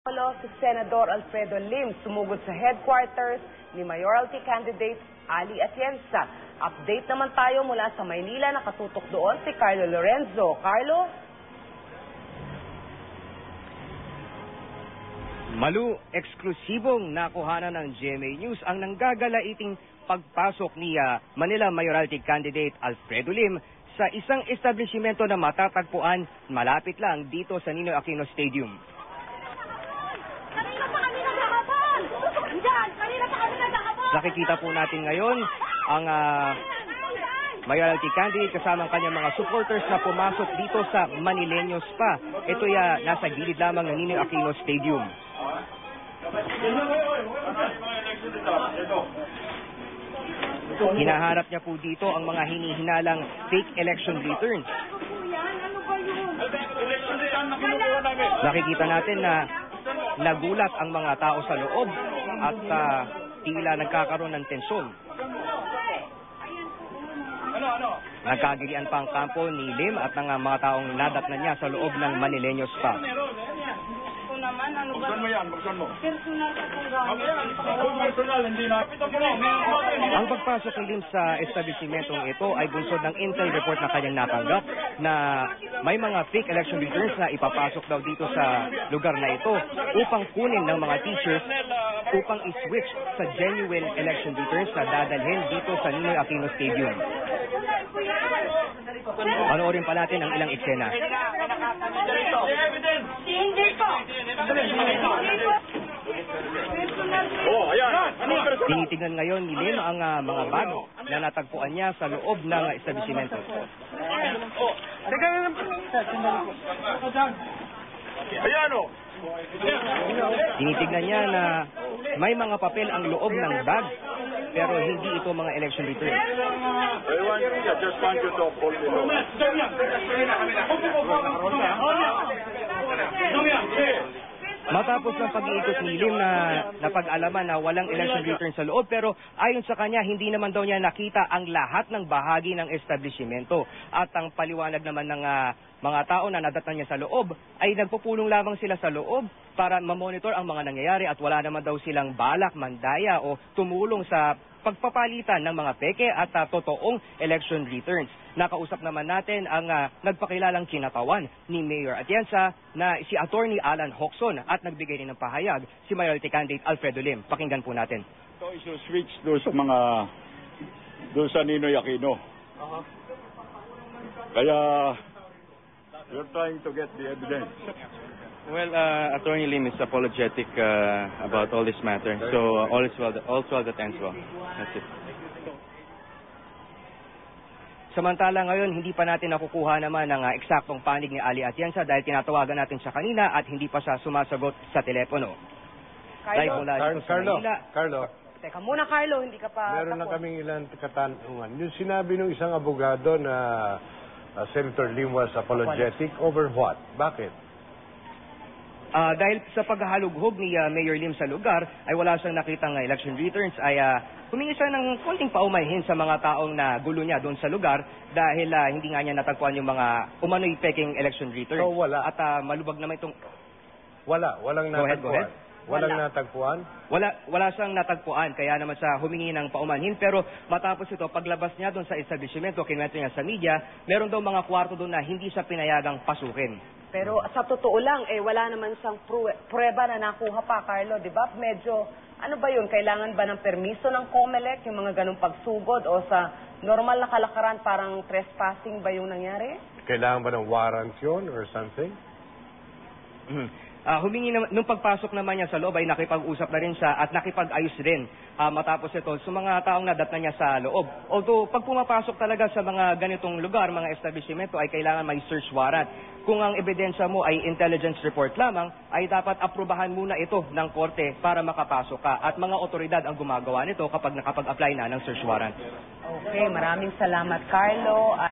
Si Senador Alfredo Lim sumugod sa headquarters ni Mayoralty candidate Ali Atienza. Update naman tayo mula sa Maynila, nakatutok doon si Carlo Lorenzo. Carlo? Malu, eksklusibong nakuhanan ng GMA News ang nanggagalaiting pagpasok ni Manila Mayoralty candidate Alfredo Lim sa isang establishmento na matatagpuan malapit lang dito sa Ninoy Aquino Stadium. Nakikita po natin ngayon ang Mayoralty candidate kasama ang kanyang mga supporters na pumasok dito sa Manileño Spa. Ito nasa gilid lamang ng Ninoy Aquino Stadium. Hinaharap niya po dito ang mga hinihinalang fake election returns. Nakikita natin na nagulat ang mga tao sa loob at tila nagkakaroon ng tensyon. Nagkagilian pa ang kampo ni Lim at ng mga taong nadatnan niya sa loob ng Manileño Spa. Buksan mo yan, buksan mo. Ang pagpasok ni Lim sa establishmentong ito ay bunsod ng intel report na kanyang natanggap na may mga fake election returns na ipapasok daw dito sa lugar na ito upang kunin ng mga teachers upang i-switch sa genuine election returns na dadalhin dito sa Ninoy Aquino Stadium. Panoorin pa natin ang ilang eksena. Tinitingnan ngayon ni Lim ang mga bag na natagpuan niya sa loob ng establishmento. Tinitingnan niya na may mga papel ang loob ng bag pero hindi ito mga election returns. Matapos ng pag-iikot ni Lim na napag-alaman na walang election returns sa loob pero ayon sa kanya hindi naman daw niya nakita ang lahat ng bahagi ng establishmento at ang paliwanag naman ng mga tao na nadatnan niya sa loob ay nagpupulong lamang sila sa loob para mamonitor ang mga nangyayari at wala naman daw silang balak, mandaya o tumulong sa pagpapalitan ng mga peke at totoong election returns. Nakausap naman natin ang nagpakilalang kinatawan ni Mayor Atienza na si Attorney Alan Hocson at nagbigay din ng pahayag si Mayoralty candidate Alfredo Lim. Pakinggan po natin. Ito iso-switch doon sa Ninoy Aquino. Kaya you're trying to get the evidence. Well, Attorney Lim is apologetic about all this matter. So all is well that ends well. That's it. Samantala ngayon, hindi pa natin nakukuha naman ng eksaktong panig ni Ali Atienza dahil tinatawagan natin siya kanina at hindi pa siya sumasagot sa telepono. Carlo. Teka muna, Carlo, hindi ka pa meron na kaming ilang katanungan. Yung sinabi ng isang abogado na Senator Lim was apologetic over what? Bakit? Dahil sa paghahalughog ni Mayor Lim sa lugar ay wala siyang nakitang election returns ay humingi siya ng konting paumayhin sa mga taong na gulo niya doon sa lugar dahil hindi nga niya natagpuan yung mga umano'y peking election returns. So wala. At malubag naman itong... Walang natagpuan. Go ahead. Walang natagpuan? Wala siyang natagpuan, kaya naman siya humingi ng paumanhin. Pero matapos ito, paglabas niya doon sa establishmento, kinuwento niya sa media, meron daw mga kwarto doon na hindi siya pinayagang pasukin. Pero sa totoo lang, wala naman siyang pruweba na nakuha pa, Carlo, di ba? Medyo, ano ba yun? Kailangan ba ng permiso ng COMELEC, yung mga ganong pagsugod? O sa normal na kalakaran, parang trespassing ba yung nangyari? Kailangan ba ng warrant yun or something? Humingi naman, nung pagpasok naman niya sa loob ay nakipag-usap na rin siya at nakipag-ayos din matapos ito sa mga taong nadatnan niya sa loob. Although pag pumapasok talaga sa mga ganitong lugar, mga establishmento ay kailangan may search warrant. Kung ang ebidensya mo ay intelligence report lamang, ay dapat aprubahan muna ito ng korte para makapasok ka. At mga otoridad ang gumagawa nito kapag nakapag-apply na ng search warrant. Okay, maraming salamat, Carlo.